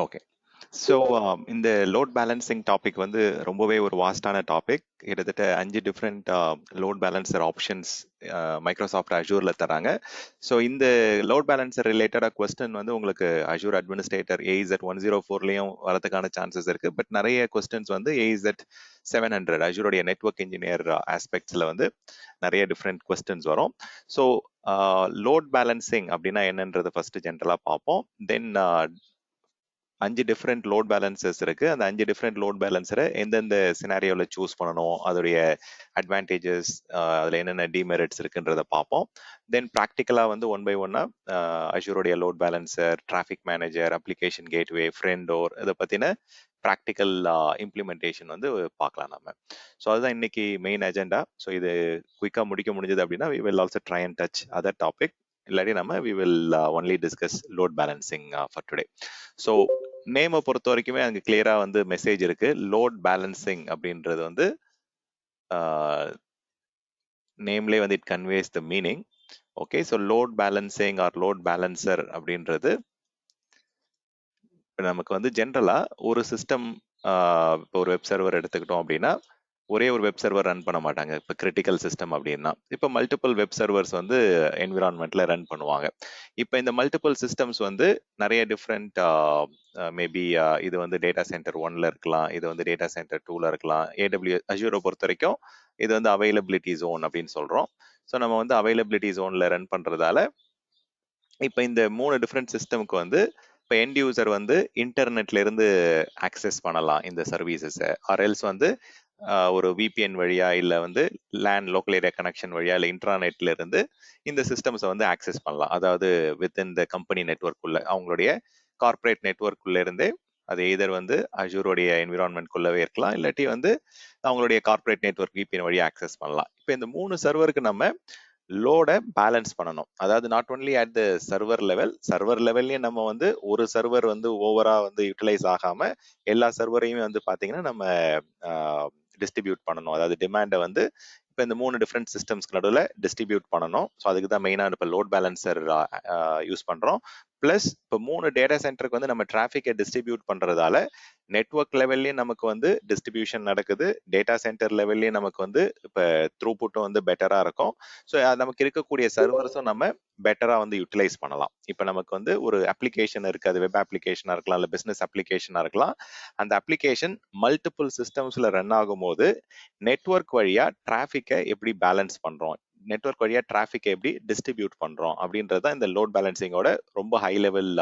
Okay. So இந்த load balancing topic வந்து ரொம்பவே ஒரு வாஸ்டான டாபிக். கிட்டத்தட்ட 5 different load balancer options Microsoft அஜூர்ல தராங்க. ஸோ இந்த லோட் பேலன்சர் ரிலேட்டடாக கொஸ்டின் வந்து உங்களுக்கு அஜூர் அட்மினிஸ்ட்ரேட்டர் AZ104லையும் வரதுக்கான சான்சஸ் இருக்கு. பட் நிறைய கொஸ்டின்ஸ் வந்து AZ700 அஜூருடைய நெட்வொர்க் இன்ஜினியர் ஆஸ்பெக்ட்ஸ்ல வந்து நிறைய டிஃப்ரெண்ட் கொஸ்டின்ஸ் வரும். ஸோ லோட் பேலன்சிங் அப்படின்னா என்னன்றதை ஃபர்ஸ்ட் ஜென்ரலா பார்ப்போம். தென் 5 டிஃப்ரெண்ட் லோட் பேலன்சர்ஸ் இருக்கு. அந்த 5 டிஃப்ரெண்ட் லோட் பேலன்சரை எந்தெந்த சினாரியோல சூஸ் பண்ணணும், அதோடைய அட்வான்டேஜஸ், அதுல என்னென்ன டிமெரிட்ஸ் இருக்குன்றத பார்ப்போம். தென் ப்ராக்டிக்கலா வந்து ஒன் பை ஒன்னா அஜூருடைய load balancer, traffic manager, application gateway, front door இதை பத்தின ப்ராக்டிக்கல் இம்ப்ளிமெண்டேஷன் வந்து பார்க்கலாம் நம்ம. ஸோ அதுதான் இன்னைக்கு மெயின் அஜெண்டா. ஸோ இது குயிக்கா முடிக்க முடிஞ்சது அப்படின்னா we will also try and touch other topic. இல்லாட்டி நம்ம we will only discuss load balancing for today. So நேமை பொறுத்த வரைக்குமே அங்கே கிளியரா வந்து மெசேஜ் இருக்கு. லோட் பேலன்சிங் அப்படின்றது வந்து நேம்லேயே வந்து it conveys the meaning. Okay, so load balancing or load balancer அப்படின்றது இப்போ நமக்கு வந்து ஜென்ரலா ஒரு சிஸ்டம், இப்போ ஒரு வெப் சர்வர் எடுத்துக்கிட்டோம் அப்படின்னா ஒரே ஒரு வெப் சர்வர் ரன் பண்ண மாட்டாங்க. இப்போ கிரிட்டிக்கல் சிஸ்டம் அப்படின்னா இப்போ மல்டிபிள் வெப் சர்வர்ஸ் வந்து என்விரான்மெண்ட்ல ரன் பண்ணுவாங்க. இப்போ இந்த மல்டிபிள் சிஸ்டம்ஸ் வந்து நிறைய டிஃப்ரெண்ட் மேபி இது வந்து டேட்டா சென்டர் 1ல இருக்கலாம், இது வந்து டேட்டா சென்டர் 2ல இருக்கலாம். அஜூரை பொறுத்த வரைக்கும் இது வந்து அவைலபிலிட்டி ஜோன் அப்படின்னு சொல்றோம். ஸோ நம்ம வந்து அவைலபிலிட்டி ஜோன்ல ரன் பண்றதால இப்போ இந்த 3 டிஃப்ரெண்ட் சிஸ்டமுக்கு வந்து இப்போ எண்ட் யூசர் வந்து இன்டர்நெட்ல இருந்து ஆக்சஸ் பண்ணலாம் இந்த சர்வீசஸை. ஆர்எல்ஸ் வந்து ஒரு VPN வழியா இல்ல வந்து லேண்ட் லோக்கல் ஏரியா கனெக்ஷன் வழியா இல்ல இன்ட்ராநெட்ல இருந்து இந்த சிஸ்டம்ஸை வந்து ஆக்சஸ் பண்ணலாம். அதாவது வித்தின் த கம்பெனி நெட்வொர்க் உள்ள அவங்களுடைய கார்பரேட் நெட்வொர்க் உள்ள இருந்தே அது எதர் வந்து அஜூரோடைய என்விரான்மெண்ட் குள்ளவே இருக்கலாம், இல்லாட்டி வந்து அவங்களுடைய கார்பரேட் நெட்வொர்க் VPN வழியா ஆக்சஸ் பண்ணலாம். இப்போ இந்த 3 சர்வருக்கு நம்ம லோட பேலன்ஸ் பண்ணணும். அதாவது not only at the server லெவல்லயே நம்ம வந்து ஒரு சர்வர் வந்து ஓவரா வந்து யூட்டிலைஸ் ஆகாம எல்லா சர்வரையுமே வந்து பாத்தீங்கன்னா நம்ம டிஸ்ட்ரிபியூட் பண்ணணும். அதாவது டிமாண்டை வந்து இப்போ இந்த 3 டிஃப்ரெண்ட் சிஸ்டம்ஸ்க்கு நடுவில் டிஸ்ட்ரிபியூட் பண்ணணும். ஸோ அதுக்கு தான் மெயினாக இப்போ லோட் பேலன்சர் யூஸ் பண்ணுறோம். ப்ளஸ் இப்போ 3 டேட்டா சென்டருக்கு வந்து நம்ம டிராஃபிக்கை டிஸ்ட்ரிபியூட் பண்ணுறதால நெட்வொர்க் லெவல்லையும் நமக்கு வந்து டிஸ்ட்ரிபியூஷன் நடக்குது, டேட்டா சென்டர் லெவல்லையும் நமக்கு வந்து இப்போ த்ரூபுட்டும் வந்து பெட்டராக இருக்கும். ஸோ நமக்கு இருக்கக்கூடிய சர்வர்ஸும் நம்ம பெட்டராக வந்து யூட்டிலைஸ் பண்ணலாம். இப்போ நமக்கு வந்து ஒரு அப்ளிகேஷன் இருக்குது, அது வெப் அப்ளிகேஷனாக இருக்கலாம், இல்லை பிஸ்னஸ் அப்ளிகேஷனாக இருக்கலாம். அந்த அப்ளிகேஷன் மல்டிபிள் சிஸ்டம்ஸில் ரன் ஆகும்போது நெட்வொர்க் வழியா டிராஃபிக்கை எப்படி பேலன்ஸ் பண்றோம், நெட்வொர்க் வழியா டிராஃபிக்கை எப்படி டிஸ்ட்ரிபியூட் பண்றோம் அப்படின்றது தான் இந்த லோட் பேலன்சிங்கோட ரொம்ப high level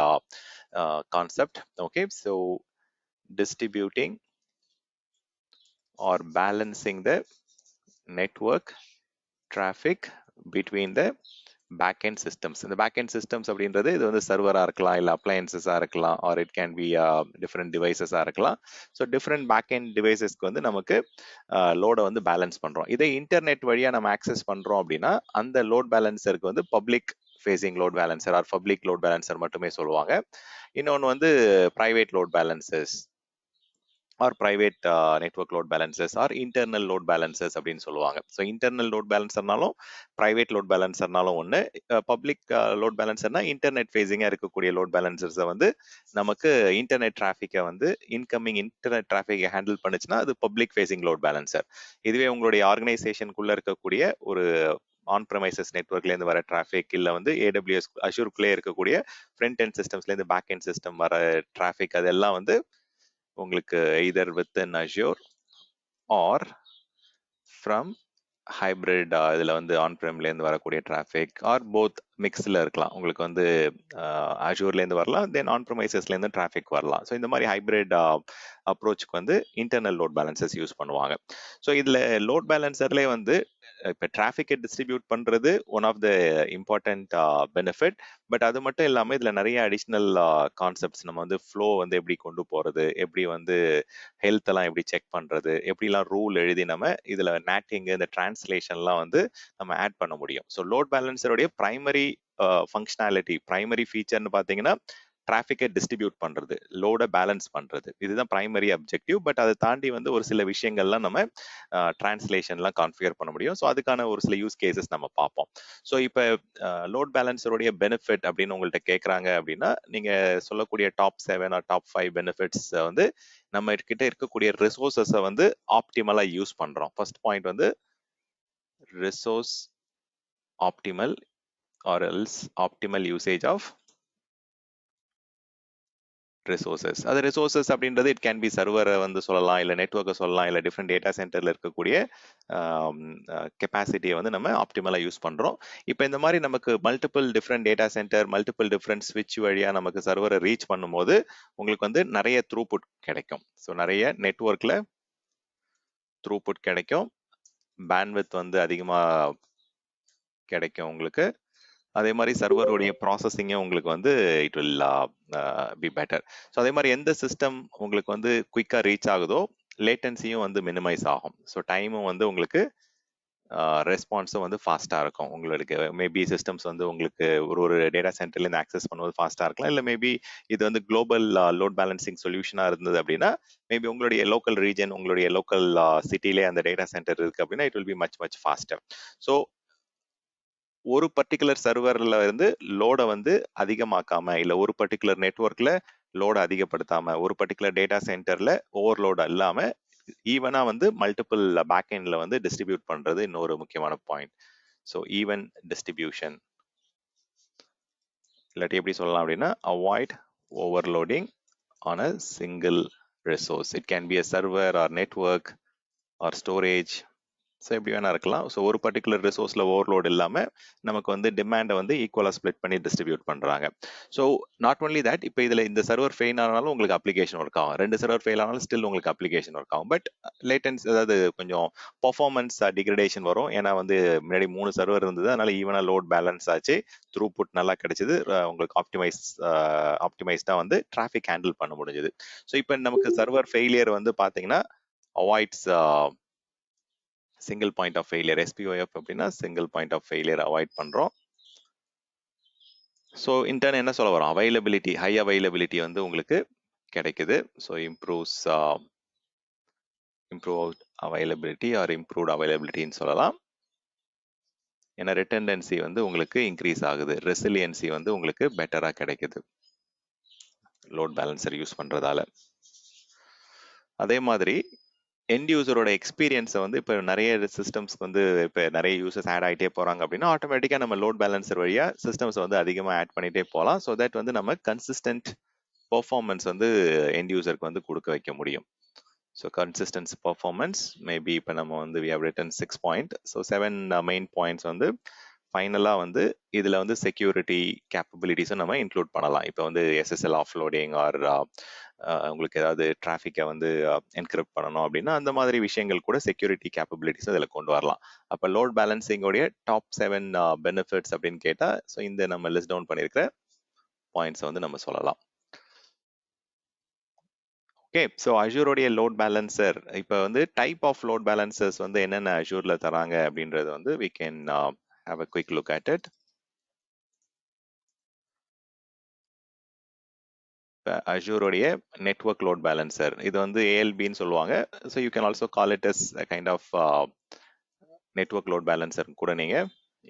concept. Okay, so distributing or balancing the network traffic between the back end systems. இந்த பேக் எண்ட் சிஸ்டம்ஸ் அப்படின்றது இது வந்து சர்வராக இருக்கலாம், இல்லை அப்ளையன்சஸாக இருக்கலாம், or it can be different டிவைசஸாக இருக்கலாம். ஸோ டிஃப்ரெண்ட் பேக் எண்ட் டிவைசஸ்க்கு வந்து நமக்கு லோடை வந்து பேலன்ஸ் பண்ணுறோம். இதே இன்டர்நெட் வழியாக நம்ம ஆக்சஸ் பண்ணுறோம் அப்படின்னா அந்த லோட் பேலன்சருக்கு வந்து public facing load balancer or public load balancer மட்டுமே சொல்லுவாங்க. இன்னொன்று வந்து private load balancers or private network load balancers or internal load balancers அப்படின்னு சொல்லுவாங்க. ஸோ இன்டர்னல் லோட் பேலன்சர்னாலும் ப்ரைவேட் லோட் பேலன்சர்னாலும் ஒன்று. பப்ளிக் லோட் பேலன்சர்னா இன்டர்நெட் ஃபேஸிங்காக இருக்கக்கூடிய லோட் பேலன்சர்ஸை வந்து நமக்கு இன்டர்நெட் டிராஃபிக்கை வந்து இன்கமிங் இன்டர்நெட் டிராஃபிக்கை ஹேண்டில் பண்ணுச்சுன்னா அது பப்ளிக் ஃபேஸிங் லோட் பேலன்சர். இதுவே உங்களுடைய ஆர்கனைசேஷனுக்குள்ள இருக்கக்கூடிய ஒரு ஆன் ப்ரெமைசஸ் நெட்வொர்க்லேருந்து வர டிராஃபிக், இல்லை வந்து AWS அஷூருக்குள்ளே இருக்கக்கூடிய ஃப்ரண்ட் எண்ட் சிஸ்டம்ஸ்லேருந்து பேக் எண்ட் சிஸ்டம் வர டிராஃபிக், அதெல்லாம் வந்து உங்களுக்கு either within Azure or from hybrid இதுல வந்து ஆன் பிரேம்ல இருந்து வரக்கூடிய டிராஃபிக் ஆர் போத் மிக்ஸ்ல இருக்கலாம். உங்களுக்கு வந்து அஷூர்ல இருந்து வரலாம், தென் ஆன் ப்ரெமைசஸ்ல இருந்து டிராஃபிக் வரலாம். ஸோ இந்த மாதிரி ஹைபிரிட் அப்ரோச்சுக்கு வந்து இன்டர்னல் லோட் பேலன்சர்ஸ் யூஸ் பண்ணுவாங்க. ஸோ இதுல லோட் பேலன்சர்லேயே வந்து இப்போ டிராஃபிக்கை டிஸ்ட்ரிபியூட் பண்றது one of the important benefit. But அது மட்டும் இல்லாமல் இதில் நிறைய அடிஷ்னல் கான்செப்ட்ஸ், நம்ம வந்து ஃப்ளோ வந்து எப்படி கொண்டு போகிறது, எப்படி வந்து ஹெல்த் எல்லாம் எப்படி செக் பண்ணுறது, எப்படிலாம் ரூல் எழுதி நம்ம இதில் நேட்டிங் இந்த டிரான்ஸ்லேஷன்லாம் வந்து நம்ம ஆட் பண்ண முடியும். ஸோ லோட் பேலன்சருடைய பிரைமரி ஃபங்க்ஷனாலிட்டி, பிரைமரி ஃபீச்சர்னு பார்த்தீங்கன்னா டிராஃபிக்கை டிஸ்ட்ரிபியூட் பண்றது, லோட பேலன்ஸ் பண்றது, இதுதான் பிரைமரி அப்ஜெக்டிவ். பட் அதை தாண்டி வந்து ஒரு சில விஷயங்கள்லாம் நம்ம டிரான்ஸ்லேஷன்லாம் கான்ஃபிகர் பண்ண முடியும். ஸோ அதுக்கான ஒரு சில யூஸ் கேசஸ் நம்ம பார்ப்போம். ஸோ இப்போ லோட் பேலன்சருடைய பெனிஃபிட் அப்படின்னு உங்கள்கிட்ட கேட்குறாங்க அப்படின்னா, நீங்க சொல்லக்கூடிய டாப் 7 ஆர் டாப் 5 பெனிஃபிட்ஸ் வந்து நம்ம கிட்ட இருக்கக்கூடிய ரிசோர்சஸை வந்து ஆப்டிமலா யூஸ் பண்றோம். ஃபர்ஸ்ட் பாயிண்ட் வந்து resource optimal or else optimal usage of resources. அது ரிசோர்சஸ் அப்படின்றது இட் கேன் பி சர்வரை வந்து சொல்லலாம், இல்லை நெட்ஒர்க்கை சொல்லலாம், இல்லை டிஃப்ரெண்ட் டேட்டா சென்டர்ல இருக்கக்கூடிய கெப்பாசிட்டியை வந்து நம்ம ஆப்டிமலா யூஸ் பண்றோம். இப்போ இந்த மாதிரி நமக்கு multiple different data centre, multiple different ஸ்விட்ச் வழியா நமக்கு சர்வரை ரீச் பண்ணும்போது உங்களுக்கு வந்து நிறைய த்ரூபுட் கிடைக்கும். ஸோ நிறைய நெட்ஒர்க்ல த்ரூபுட் கிடைக்கும், பேண்ட்வித் வந்து அதிகமா கிடைக்கும் உங்களுக்கு. அதே மாதிரி சர்வருடைய ப்ராசஸிங்கே உங்களுக்கு வந்து it will be better. So அதே மாதிரி எந்த சிஸ்டம் உங்களுக்கு வந்து குயிக்காக ரீச் ஆகுதோ லேட்டன்சியும் வந்து மினிமைஸ் ஆகும். ஸோ டைமும் வந்து உங்களுக்கு ரெஸ்பான்ஸும் வந்து ஃபாஸ்ட்டாக இருக்கும். உங்களுக்கு மேபி சிஸ்டம்ஸ் வந்து உங்களுக்கு ஒரு டேட்டா சென்டர்லேருந்து ஆக்சஸ் பண்ணும்போது ஃபாஸ்ட்டாக இருக்கலாம். இல்லை மேபி இது வந்து குளோபல் லோட் பேலன்சிங் சொல்யூஷனாக இருந்தது அப்படின்னா, மேபி உங்களுடைய லோக்கல் ரீஜன், உங்களுடைய லோக்கல் சிட்டிலே அந்த டேட்டா சென்டர் இருக்கு அப்படின்னா it will be much pastor. So ஒரு பர்டிகுலர் சர்வர்ல இருந்து லோட வந்து அதிகமாக்காம, இல்ல ஒரு பர்டிகுலர் நெட்வொர்க்ல லோட அதிகப்படுத்தாம, ஒரு பர்டிகுலர் டேட்டா சென்டர்ல ஓவர்லோட் இல்லாம ஈவனா வந்து மல்டிபிள் பேக் எண்ட்ல வந்து டிஸ்ட்ரிபியூட் பண்றது இன்னொரு முக்கியமான பாயிண்ட். ஸோ ஈவன் டிஸ்ட்ரிபியூஷன், இல்லாட்டி எப்படி சொல்லலாம் அப்படின்னா avoid overloading on a single resource. It can be a server or network or storage. So எப்படி வேணா இருக்கலாம். ஸோ ஒரு பர்டிகுலர் ரிசோர்ஸில் ஓவர்லோட் இல்லாமல் நமக்கு வந்து டிமாண்டை வந்து ஈக்குவலாக ஸ்ப்ளிட் பண்ணி டிஸ்ட்ரிபியூட் பண்ணுறாங்க. ஸோ நாட் ஒன்லி தட், இப்போ இதில் இந்த சர்வர் ஃபெயில் ஆனாலும் உங்களுக்கு அப்ளிகேஷன் ஒர்க் ஆகும், 2 சர்வர் ஃபெயில் ஆனாலும் ஸ்டில் உங்களுக்கு அப்ளிகேஷன் ஒர்க் ஆகும். பட் லேட்டன்ஸ், அதாவது கொஞ்சம் பர்ஃபார்மன்ஸ் டிகிரடேஷன் வரும். ஏன்னா வந்து முன்னாடி 3 சர்வர் இருந்தது, அதனால ஈவனாக லோட் பேலன்ஸ் ஆச்சு, த்ரூபுட் நல்லா கிடைச்சது, உங்களுக்கு ஆப்டிமைஸ்டாக வந்து டிராஃபிக் ஹேண்டில் பண்ண முடிஞ்சது. ஸோ இப்போ நமக்கு சர்வர் ஃபெயிலியர் வந்து பார்த்தீங்கன்னா avoids single point of failure. SPOF அப்படின்னா single point of failure avoid பண்றோம். ஸோ இன்டர்ன் என்ன சொல்ல வரோம், அவைலபிலிட்டி, ஹை அவைலபிலிட்டி வந்து உங்களுக்கு கிடைக்குது. So improve availability or improved அவைலபிலிட்டின்னு சொல்லலாம். ஏன்னா ரிட்டன்டன்சி வந்து உங்களுக்கு இன்க்ரீஸ் ஆகுது, ரெசிலியன்சி வந்து உங்களுக்கு பெட்டரா கிடைக்குது லோட் பேலன்சர் யூஸ் பண்றதால. அதே மாதிரி எண்ட் யூசரோட எக்ஸ்பீரியன்ஸை வந்து இப்போ நிறைய சிஸ்டம்ஸ்க்கு வந்து இப்போ நிறைய யூசர்ஸ் ஆட் ஆகிட்டே போகிறாங்க அப்படின்னா ஆட்டோமேட்டிக்காக நம்ம லோட் பேலன்சர் வழியாக சிஸ்டம்ஸ் வந்து அதிகமாக ஆட் பண்ணிகிட்டே போகலாம். ஸோ தட் வந்து நம்ம கன்சிஸ்டன்ட் பர்ஃபார்மன்ஸ் வந்து எண்ட் யூசருக்கு வந்து கொடுக்க வைக்க முடியும். ஸோ கன்சிஸ்டன்ஸ் பர்ஃபார்மன்ஸ் மேபி இப்போ நம்ம வந்து we have written 6 point. So 7 main points வந்து ஃபைனலாக வந்து இதில் வந்து செக்யூரிட்டி கேப்பபிலிட்டிஸும் நம்ம இன்க்ளூட் பண்ணலாம். இப்போ வந்து SSL ஆஃப்லோடிங் ஆர் உங்களுக்கு ஏதாவது டிராஃபிக்கை வந்து என்கிரிப்ட் பண்ணணும் அப்படின்னா அந்த மாதிரி விஷயங்கள் கூட செக்யூரிட்டி கேப்பபிலிட்டிஸ் அதில் கொண்டு வரலாம். அப்போ லோட் பேலன்சிங்கோடைய டாப் 7 பெனிஃபிட்ஸ் அப்படின்னு கேட்டால், ஸோ இந்த நம்ம லிஸ்ட் டவுன் பண்ணியிருக்கிற பாயிண்ட்ஸ் வந்து நம்ம சொல்லலாம். ஓகே, ஸோ அஷூரோடைய லோட் பேலன்சர், இப்போ வந்து டைப் ஆஃப் லோட் பேலன்சர்ஸ் வந்து என்னென்ன அஷூரில் தராங்க அப்படின்றது வந்து we can have a quick look at it. அஷூரோடைய நெட்வொர்க் லோட் பேலன்சர் இது வந்து ALBன்னு சொல்லுவாங்க. So you can also call it as kind of network load balancer கூட நீங்க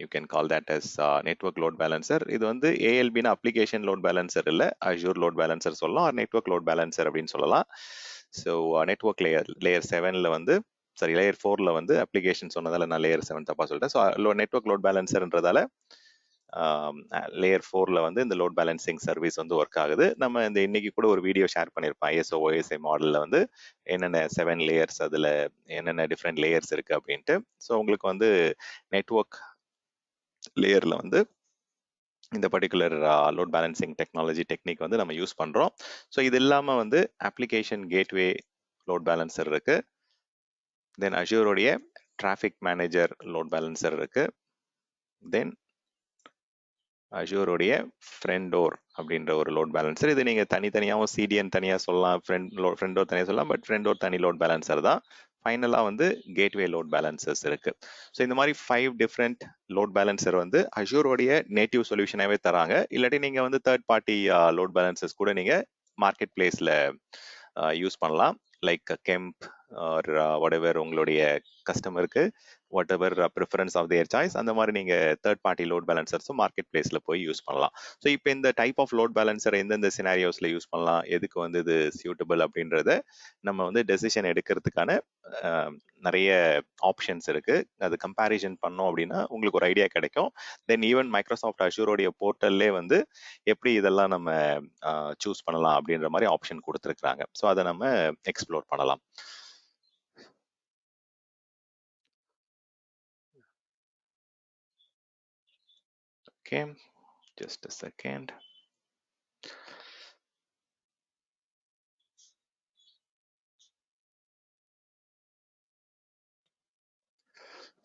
you can call that as network load balancer. இது வந்து ALBன்னு அப்ளிகேஷன் லோட் பேலன்சர் இல்லை, அஷூர் லோட் பேலன்சர் சொல்லலாம், ஆர் நெட்வொர்க் லோட் பேலன்சர் அப்படின்னு சொல்லலாம். ஸோ நெட்வொர்க் லேயர் 7ல வந்து லேயர் 4ல வந்து அப்ளிகேஷன் சொன்னதால நான் லேயர் 7 தப்பா சொல்லிட்டேன். ஸோ நெட்வொர்க் லோட் பேலன்சர்ன்றதால லேயர் 4ல வந்து இந்த லோட் பேலன்சிங் சர்வீஸ் வந்து ஒர்க் ஆகுது. நம்ம இந்த இன்னைக்கு கூட ஒரு வீடியோ ஷேர் பண்ணியிருப்போம், ISO OSI மாடலில் வந்து என்னென்ன 7 லேயர்ஸ், அதில் என்னென்ன டிஃப்ரெண்ட் லேயர்ஸ் இருக்கு அப்படின்ட்டு. ஸோ உங்களுக்கு வந்து நெட்வொர்க் லேயரில் வந்து இந்த பர்டிகுலர் லோட் பேலன்சிங் டெக்னிக் வந்து நம்ம யூஸ் பண்ணுறோம். ஸோ இது இல்லாமல் வந்து அப்ளிகேஷன் கேட்வே லோட் பேலன்சர் இருக்கு, தென் அஷூரோடைய டிராஃபிக் மேனேஜர் லோட் பேலன்சர் இருக்கு, தென் அஷூரோடைய ஃப்ரெண்டோர் அப்படின்ற ஒரு லோட் பேலன்சர். இது நீங்கள் தனித்தனியாகவும் CDN தனியாக சொல்லலாம், ஃப்ரெண்டோர் தனியாக சொல்லலாம், பட் ஃப்ரெண்டோர் தனி லோட் பேலன்சர் தான். ஃபைனலா வந்து கேட்வே லோட் பேலன்சர்ஸ் இருக்கு. ஸோ இந்த மாதிரி 5 டிஃப்ரெண்ட் லோட் பேலன்சர் வந்து அஷூரோடைய நேட்டிவ் சொல்யூஷனாவே தராங்க. இல்லாட்டி நீங்க வந்து தேர்ட் பார்ட்டி லோட் பேலன்சர்ஸ் கூட நீங்க மார்க்கெட் பிளேஸ்ல யூஸ் பண்ணலாம். லைக் கெம்ப் ஆர் whatever உங்களுடைய கஸ்டமருக்கு whatever preference of their choice, அந்த மாதிரி நீங்க தேர்ட் பார்ட்டி லோட் பேலன்சர்ஸும் மார்க்கெட் பிளேஸ்ல போய் யூஸ் பண்ணலாம். ஸோ இப்போ இந்த டைப் ஆஃப் லோட் பேலன்சர் எந்தெந்த சினாரியோஸ்ல யூஸ் பண்ணலாம், எதுக்கு வந்து இது சியூட்டபிள் அப்படின்றத நம்ம வந்து டெசிஷன் எடுக்கிறதுக்கான நிறைய ஆப்ஷன்ஸ் இருக்கு. அது கம்பேரிசன் பண்ணோம் அப்படின்னா உங்களுக்கு ஒரு ஐடியா கிடைக்கும். தென் ஈவன் மைக்ரோசாஃப்ட் அஷூரோடைய போர்ட்டல்லே வந்து எப்படி இதெல்லாம் நம்ம சூஸ் பண்ணலாம் அப்படின்ற மாதிரி ஆப்ஷன் கொடுத்துருக்காங்க. ஸோ அதை நம்ம எக்ஸ்ப்ளோர் பண்ணலாம். Okay, just a second.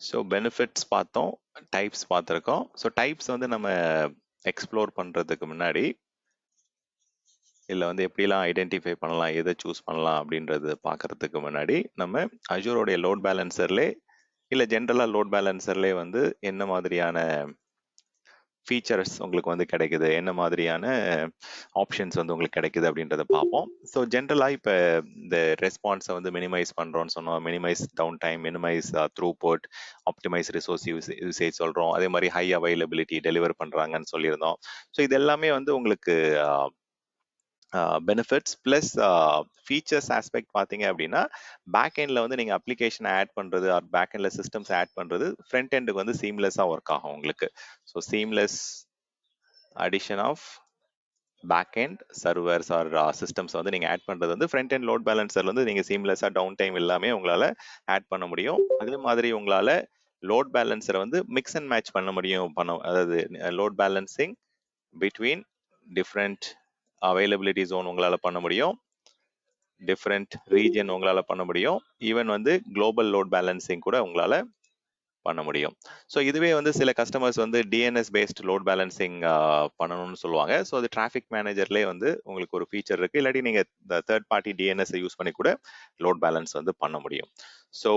So benefits பார்த்தோம், டைப்ஸ் பார்த்துருக்கோம். ஸோ டைப்ஸ் வந்து நம்ம எக்ஸ்ப்ளோர் பண்ணுறதுக்கு முன்னாடி இல்லை வந்து எப்படிலாம் ஐடென்டிஃபை பண்ணலாம், எதை சூஸ் பண்ணலாம் அப்படின்றது பார்க்கறதுக்கு முன்னாடி நம்ம அஷூரோடைய லோட் பேலன்சர்லே இல்லை ஜென்ரலாக லோட் பேலன்சர்லே வந்து என்ன மாதிரியான ஃபீச்சர்ஸ் உங்களுக்கு வந்து கிடைக்குது, என்ன மாதிரியான ஆப்ஷன்ஸ் வந்து உங்களுக்கு கிடைக்குது அப்படின்றத பார்ப்போம். ஸோ ஜென்ரலாக இப்போ இந்த ரெஸ்பான்ஸை வந்து மினிமைஸ் பண்ணுறோன்னு சொன்னோம், minimise downtime, minimise throughput, optimise resource usage சொல்கிறோம், அதே மாதிரி ஹை அவைலபிலிட்டி டெலிவர் பண்ணுறாங்கன்னு சொல்லியிருந்தோம். ஸோ இது எல்லாமே வந்து உங்களுக்கு பெனிஃபிட்ஸ் ப்ளஸ் ஃபீச்சர்ஸ் ஆஸ்பெக்ட் பார்த்தீங்க அப்படின்னா பேக் எண்டில் வந்து நீங்கள் அப்ளிகேஷன் ஆட் பண்ணுறது ஆர் பேக் எண்டில் சிஸ்டம்ஸ் ஆட் பண்ணுறது ஃப்ரண்ட் எண்டுக்கு வந்து சீம்லெஸ்ஸாக ஒர்க் ஆகும் உங்களுக்கு. So seamless addition of back end servers or systems வந்து நீங்கள் ஆட் பண்ணுறது வந்து ஃப்ரண்ட் எண்ட் லோட் பேலன்சர்ல வந்து நீங்கள் சீம்லெஸ்ஸாக டவுன் டைம் எல்லாமே உங்களால் ஆட் பண்ண முடியும். அதே மாதிரி உங்களால் லோட் பேலன்சரை வந்து மிக்ஸ் அண்ட் மேட்ச் பண்ண முடியும். அதாவது load balancing between different availability zone உங்களால் பண்ண முடியும், டிஃப்ரெண்ட் ரீஜன் உங்களால் பண்ண முடியும், ஈவன் வந்து குளோபல் லோட் பேலன்சிங் கூட உங்களால் பண்ண முடியும். ஸோ இதுவே வந்து சில கஸ்டமர்ஸ் வந்து டிஎன்எஸ் பேஸ்ட் லோட் பேலன்சிங் பண்ணணும்னு சொல்லுவாங்க. ஸோ அது டிராஃபிக் மேனேஜர்லேயே வந்து உங்களுக்கு ஒரு ஃபீச்சர் இருக்கு. இல்லாட்டி நீங்கள் தேர்ட் பார்ட்டி டிஎன்எஸ் யூஸ் பண்ணி கூட லோட் பேலன்ஸ் வந்து பண்ண முடியும். ஸோ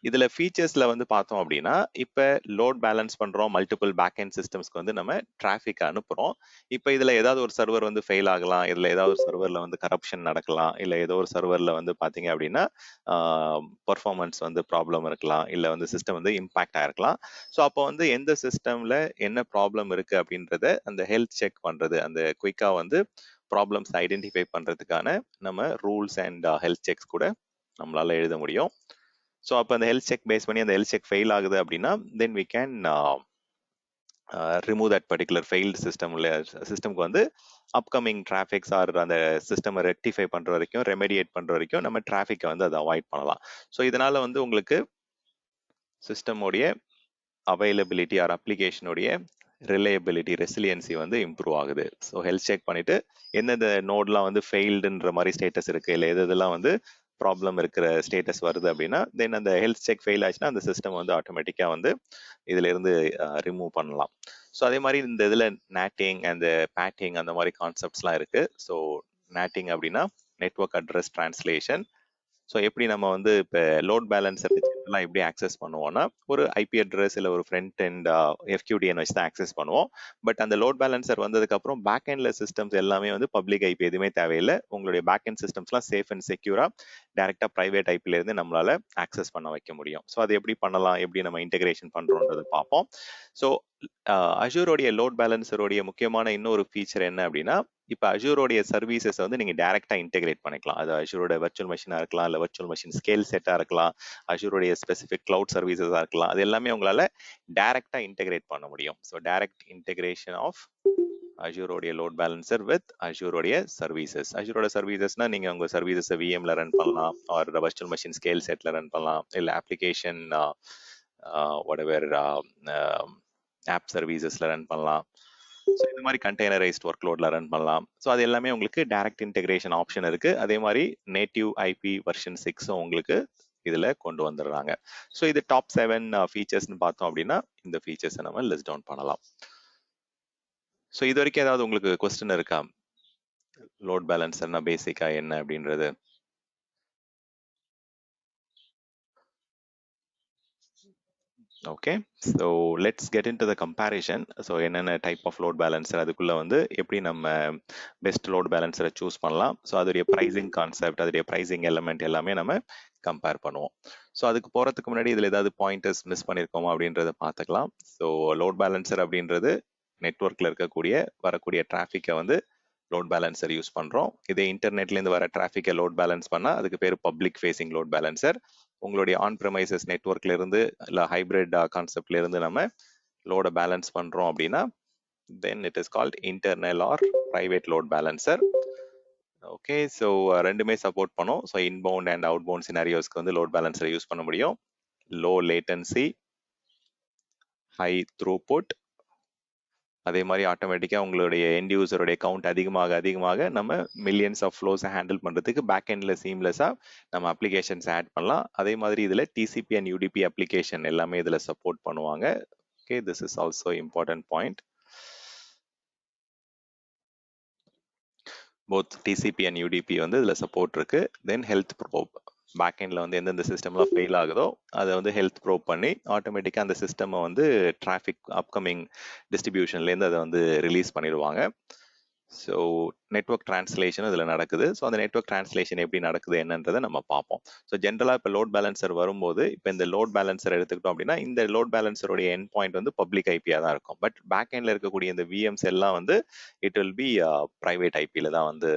இதுல ஃபீச்சர்ஸ்ல வந்து பார்த்தோம் அப்படின்னா இப்போ லோட் பேலன்ஸ் பண்றோம், மல்டிபிள் பேக் எண்ட் சிஸ்டம்ஸ்க்கு வந்து நம்ம டிராஃபிக் அனுப்புறோம். இப்போ இதுல ஏதாவது ஒரு சர்வர் வந்து ஃபெயில் ஆகலாம், இதுல ஏதாவது ஒரு சர்வர்ல வந்து கரப்ஷன் நடக்கலாம், இல்ல ஏதோ ஒரு சர்வர்ல வந்து பாத்தீங்க அப்படின்னா பர்ஃபார்மன்ஸ் வந்து ப்ராப்ளம் இருக்கலாம், இல்ல வந்து சிஸ்டம் வந்து இம்பாக்ட் ஆயிருக்கலாம். ஸோ அப்போ வந்து எந்த சிஸ்டம்ல என்ன ப்ராப்ளம் இருக்கு அப்படின்றத அந்த ஹெல்த் செக் பண்றது, அந்த குயிக்கா வந்து ப்ராப்ளம்ஸ் ஐடென்டிஃபை பண்றதுக்கான நம்ம ரூல்ஸ் அண்ட் ஹெல்த் செக்ஸ் கூட நம்மளால எழுத முடியும். ஸோ அப்போ அந்த ஹெல்த் செக் பேஸ் பண்ணி அந்த ஹெல்த் செக் ஃபெயில் ஆகுது அப்படின்னா then we can remove that particular failed சிஸ்டம்க்கு வந்து அப்கமிங் டிராஃபிக்ஸ் ஆர் அந்த சிஸ்டம் ரெக்டிஃபை பண்ற வரைக்கும், ரெமெடியேட் பண்ற வரைக்கும் நம்ம டிராஃபிக்கை வந்து அதை அவாய்ட் பண்ணலாம். ஸோ இதனால வந்து உங்களுக்கு சிஸ்டமோடைய அவைலபிலிட்டி ஆர் அப்ளிகேஷனுடைய ரிலையபிலிட்டி, ரெசிலியன்சி வந்து இம்ப்ரூவ் ஆகுது. ஸோ ஹெல்த் செக் பண்ணிட்டு எந்தெந்த நோட்லாம் வந்து ஃபெயில்டுன்ற மாதிரி ஸ்டேட்டஸ் இருக்கு, இல்லை எது இதெல்லாம் வந்து ப்ராப்ளம் இருக்கிற ஸ்டேட்டஸ் வருது அப்படின்னா தென் அந்த ஹெல்த் செக் ஃபெயில் ஆச்சுன்னா அந்த சிஸ்டம் வந்து ஆட்டோமேட்டிக்காக வந்து இதுல இருந்து ரிமூவ் பண்ணலாம். ஸோ அதே மாதிரி இந்த இதில் நேட்டிங் அந்த பேட்டிங் அந்த மாதிரி கான்செப்ட்ஸ்லாம் இருக்கு. ஸோ நேட்டிங் அப்படின்னா நெட்வொர்க் அட்ரஸ் டிரான்ஸ்லேஷன். ஸோ எப்படி நம்ம வந்து இப்போ லோட் பேலன்சர் எல்லாம் எப்படி ஆக்சஸ் பண்ணுவோம்னா ஒரு ஐபி அட்ரஸ் இல்லை ஒரு ஃப்ரண்ட் அண்ட் எஃப்கியூடிஎன் வச்சு தான் ஆக்சஸ் பண்ணுவோம். பட் அந்த லோட் பேலன்சர் வந்ததுக்கு அப்புறம் பேக் எண்ட்ல சிஸ்டம்ஸ் எல்லாமே வந்து பப்ளிக் ஐபி எதுவுமே தேவையில்லை. உங்களுடைய பேக் எண்ட் சிஸ்டம்ஸ்லாம் சேஃப் அண்ட் செக்யூரா டைரக்டா பிரைவேட் ஐபில இருந்து நம்மளால ஆக்சஸ் பண்ண வைக்க முடியும். ஸோ அது எப்படி பண்ணலாம், எப்படி நம்ம இன்டெகிரேஷன் பண்றோம்ன்றது பார்ப்போம். ஸோ அஷூரோடைய லோட் பேலன்சரோடைய முக்கியமான இன்னொரு ஃபீச்சர் என்ன அப்படின்னா இப்போ அஷூரோடைய சர்வீசஸ் வந்து நீங்க டைரக்டா இன்டெகிரேட் பண்ணிக்கலாம். அது அஷூரோட வர்ச்சுவல் மெஷினா இருக்கலாம், இல்லை வர்ச்சுவல் மெஷின் ஸ்கேல் செட்டா இருக்கலாம், அஷூரோடைய ஸ்பெசிஃபிக் கிளவுட் சர்வீசஸா இருக்கலாம். அது எல்லாமே உங்களால டைரக்டா இன்டெகிரேட் பண்ண முடியும். ஸோ டைரக்ட் இன்டெகிரேஷன் ஆஃப் அஷூரோடைய லோட் பேலன்சர் வித் அஷூரோடைய சர்வீசஸ். அஷூரோட சர்வீசஸ்னா நீங்க உங்க சர்வீசஸை விஎம்ல ரன் பண்ணலாம், ஆர் வர்ச்சுவல் மெஷின் ஸ்கேல் செட்ல ரன் பண்ணலாம், இல்லை அப்ளிகேஷன் whatever ஆப் சர்வீசஸ்ல ரன் பண்ணலாம். ஸோ இந்த மாதிரி கண்டெய்னரைஸ்ட் ஒர்க் லோட்ல ரன் பண்ணலாம். ஸோ அது எல்லாமே உங்களுக்கு டைரக்ட் இன்டெகிரேஷன் ஆப்ஷன் இருக்கு. அதே மாதிரி நேட்டிவ் ஐபி வெர்ஷன் 6 உங்களுக்கு இதுல கொண்டு வந்துடுறாங்க. ஸோ இது டாப் 7 ஃபீச்சர்ஸ்னு பார்த்தோம் அப்படின்னா இந்த ஃபீச்சர்ஸை நம்ம லிஸ்ட் டவுன் பண்ணலாம். ஸோ இது வரைக்கும் ஏதாவது உங்களுக்கு கொஸ்டின் இருக்கா, லோட் பேலன்சர்னா பேசிக்கா என்ன அப்படின்றது? Okay, so let's get in to the comparison. So என்னென்ன டைப் ஆஃப் லோட் பேலன்சர், அதுக்குள்ள வந்து எப்படி நம்ம பெஸ்ட் லோட் பேலன்சரை சூஸ் பண்ணலாம், ஸோ அதோடைய ப்ரைசிங் கான்செப்ட், அதோடைய ப்ரைசிங் எலமெண்ட் எல்லாமே நம்ம கம்பேர் பண்ணுவோம். ஸோ அதுக்கு போகிறதுக்கு முன்னாடி இதில் ஏதாவது பாயிண்டர்ஸ் மிஸ் பண்ணியிருக்கோமா அப்படின்றத பார்த்துக்கலாம். ஸோ லோட் பேலன்சர் அப்படின்றது நெட்ஒர்க்கில் இருக்கக்கூடிய வரக்கூடிய டிராஃபிக்கை வந்து லோட் பேலன்சர் யூஸ் பண்ணுறோம். இதே இன்டர்நெட்லேருந்து வர டிராஃபிக்கை லோட் பேலன்ஸ் பண்ணால் அதுக்கு பேர் பப்ளிக் ஃபேசிங் லோட் பேலன்சர். உங்களுடைய ஆன் ப்ரெமைசஸ் நெட்ஒர்க்ல இருந்து இல்லை ஹைபிரிட் கான்செப்ட்ல இருந்து நம்ம லோட பேலன்ஸ் பண்றோம் அப்படின்னா then it is called internal or private load balancer. Okay, so ரெண்டுமே சப்போர்ட் பண்ணும். So inbound and outbound சினாரியோஸ்க்கு வந்து லோட் பேலன்சரை யூஸ் பண்ண முடியும். லோ லேட்டன்சி, ஹை த்ரூபுட், அதே மாதிரி ஆட்டோமேட்டிக்காக உங்களுடைய எண்ட் யூசருடைய கவுண்ட் அதிகமாக அதிகமாக நம்ம மில்லியன்ஸ் ஆஃப் ஃப்ளோஸை ஹேண்டில் பண்ணுறதுக்கு பேக் எண்டில் சீம்லெஸ்ஸாக நம்ம அப்ளிகேஷன்ஸ் ஆட் பண்ணலாம். அதே மாதிரி இதில் டிசிபி அண்ட் யூடிபி அப்ளிகேஷன் எல்லாமே இதில் சப்போர்ட் பண்ணுவாங்க. Okay, this is also important point. Both TCP and UDP வந்து இதில் சப்போர்ட் இருக்கு. தென் ஹெல்த் ப்ரோப், பேக் எண்டில் வந்து எந்தெந்த சிஸ்டம்லாம் ஃபெயில் ஆகுதோ அதை வந்து ஹெல்த் ப்ரோப் பண்ணி ஆட்டோமேட்டிக்காக அந்த சிஸ்டமை வந்து டிராஃபிக் அப்கமிங் டிஸ்ட்ரிபியூஷன்லேருந்து அதை வந்து ரிலீஸ் பண்ணிடுவாங்க. ஸோ நெட்ஒர்க் டிரான்ஸ்லேஷன் இதில் நடக்குது. ஸோ அந்த நெட்ஒர்க் டிரான்ஸ்லேஷன் எப்படி நடக்குது என்னன்றதை நம்ம பார்ப்போம். ஸோ ஜென்ரலாக இப்போ லோட் பேலன்சர் வரும்போது இப்போ இந்த லோட் பேலன்சர் எடுத்துக்கிட்டோம் அப்படின்னா இந்த லோட் பேலன்சருடைய எண்ட் பாயிண்ட் வந்து பப்ளிக் ஐபியாக தான் இருக்கும். பட் பேக் எண்டில் இருக்கக்கூடிய இந்த விஎம்ஸ் எல்லாம் வந்து இட் வில் பி ப்ரைவேட் ஐபியில் தான் வந்து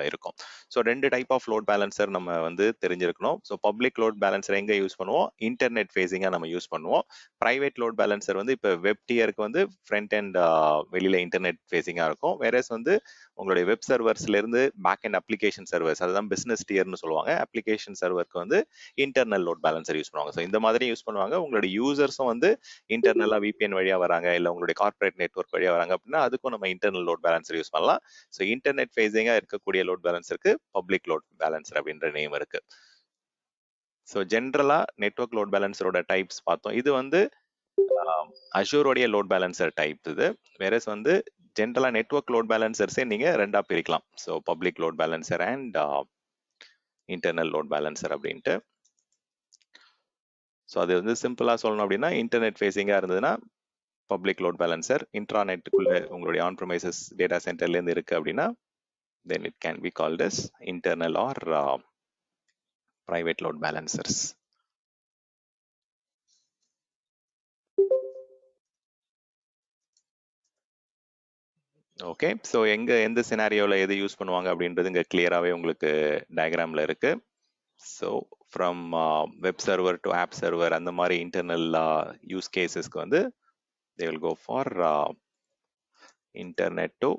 இருக்கும். ஸோ ரெண்டு டைப் ஆஃப் லோட் பேலன்சர் நம்ம வந்து தெரிஞ்சிருக்கணும். ஸோ பப்ளிக் லோட் பேலன்சர் எங்கே யூஸ் பண்ணுவோம், இன்டர்நெட் ஃபேஸிங்காக நம்ம யூஸ் பண்ணுவோம். ப்ரைவேட் லோட் பேலன்சர் வந்து இப்போ வெப் டியருக்கு வந்து ஃப்ரண்ட் அண்ட் வெளியில் இன்டர்நெட் ஃபேஸிங்காக இருக்கும். வேறஸ் வந்து உங்களுடைய வெப் சர்வர்ஸ்லேருந்து பேக் அண்ட் அப்ளிகேஷன் சர்வர்ஸ், அதுதான் பிஸ்னஸ் டியர்னு சொல்லுவாங்க. அப்ளிகேஷன் சர்வருக்கு வந்து இன்டர்னல் லோட் பேலன்சர் யூஸ் பண்ணுவாங்க. ஸோ இந்த மாதிரி யூஸ் பண்ணுவாங்க. உங்களுடைய யூசர்ஸும் வந்து இன்டர்னலாக விபிஎன் வழியாக வராங்க, இல்லை உங்களுடைய கார்பரேட் நெட்ஒர்க் வழியாக வராங்க அப்படின்னா அதுக்கும் நம்ம இன்டர்னல் லோட் பேலன்சர் யூஸ் பண்ணலாம். ஸோ இன்டர்நெட் ஃபேஸிங்காக இருக்கக்கூடிய லோட் பேலன்சருக்கு பப்ளிக் லோட் பேலன்சர் அப்படின்ற நேம் இருக்கு. ஸோ ஜென்ரலா நெட்வொர்க் லோட் பேலன்சரோட டைப்ஸ் பார்த்தோம். இது வந்து அஷூரோடைய லோட் பேலன்சர் டைப் இது. வேறஸ் வந்து ஜென்ரலா நெட்வொர்க் லோட் பேலன்சர்ஸே நீங்க ரெண்டா பிரிக்கலாம். So public load balancer and internal load balancer அப்படின்ட்டு. ஸோ அது வந்து சிம்பிளா சொல்லணும் அப்படின்னா இன்டர்நெட் ஃபேஸிங்கா இருந்ததுன்னா பப்ளிக் லோட் பேலன்சர், இன்ட்ராநெட்டுக்குள்ள உங்களுடைய ஆன் ப்ரெமைசஸ் டேட்டா சென்டர்ல இருந்து இருக்கு அப்படின்னா then it can be called as internal or private load balancers. Okay, so எந்த சினாரியோவில் எது யூஸ் பண்ணுவாங்க அப்படின்றது இங்கே கிளியராகவே உங்களுக்கு டயக்ராமில் இருக்கு. So from web server to app server அந்த மாதிரி இன்டர்னல் யூஸ் கேசஸ்க்கு வந்து they will go for internet to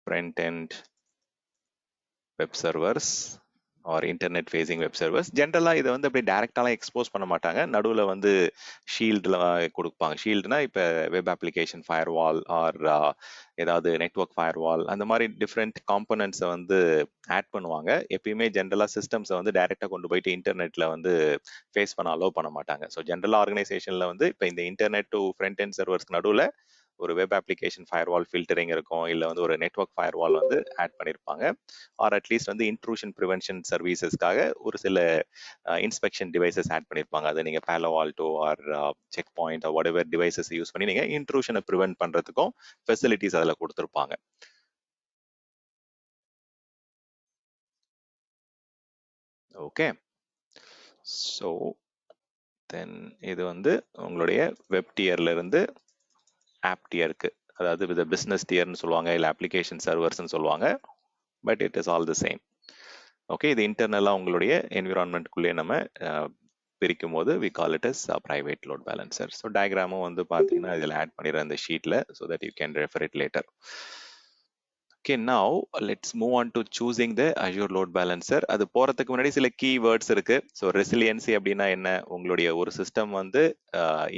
front end web servers are internet facing web servers. ஜென்ரலாக இதை வந்து அப்படியே டேரெக்டாலாம் எக்ஸ்போஸ் பண்ண மாட்டாங்க. நடுவில் வந்து ஷீல்டில் கொடுப்பாங்க. ஷீல்டுனா இப்போ வெப் அப்ளிகேஷன் ஃபயர் வால் ஆர் ஏதாவது நெட்ஒர்க் ஃபயர் வால் அந்த மாதிரி டிஃப்ரெண்ட் காம்பனன்ட்ஸை வந்து ஆட் பண்ணுவாங்க. எப்பயுமே ஜென்ரலாக சிஸ்டம்ஸை வந்து டைரெக்டாக கொண்டு போயிட்டு இன்டர்நெட்டில் வந்து ஃபேஸ் பண்ண அலோவ் பண்ண மாட்டாங்க. ஸோ ஜென்ரலாக ஆர்கனைசேஷனில் வந்து இப்போ இந்த இன்டர்நெட் டு ஃப்ரண்ட் எண்ட் சர்வர்ஸ்க்கு நடுவில் ஒரு வெப் அப்ளிகேஷன் ஃபயர் வால் ஃபில்டரிங் இருக்கும், இல்லை வந்து ஒரு நெட்ஒர்க் ஃபயர் வால் வந்து ஆட் பண்ணியிருப்பாங்க. ஆர் அட்லீஸ்ட் வந்து இன்ட்ரூஷன் ப்ரிவென்ஷன் சர்வீசஸ்க்காக ஒரு சில இன்ஸ்பெக்ஷன் டிவைசஸ் ஆட் பண்ணியிருப்பாங்க. அதை நீங்கள் Palo Alto or Check Point whatever devices use பண்ணி நீங்கள் இன்ட்ரூஷனை ப்ரிவென்ட் பண்ணுறதுக்கும் ஃபெசிலிட்டிஸ் அதில் கொடுத்துருப்பாங்க. ஓகே, ஸோ தென் இது வந்து உங்களுடைய வெப் டியர்ல இருந்து ஆப் டியருக்கு, அதாவது இது பிஸ்னஸ் டியர்னு சொல்லுவாங்க, இல்லை அப்ளிகேஷன் சர்வர்ஸ்ன்னு சொல்லுவாங்க. But it is all the same. Okay, இது இன்டர்னலாக உங்களுடைய என்விரான்மெண்ட்குள்ளேயே நம்ம பிரிக்கும் போது we call it as private load balancer. So டயக்ராமும் வந்து பார்த்தீங்கன்னா இதில் ஆட் பண்ணிடுறேன் இந்த ஷீட்டில், so that you can refer it later. Okay, now let's move on to choosing the Azure load balancer. அது போகிறதுக்கு முன்னாடி சில கீ வேர்ட்ஸ் இருக்கு. ஸோ ரெசிலியன்சி அப்படின்னா என்ன, உங்களுடைய ஒரு சிஸ்டம் வந்து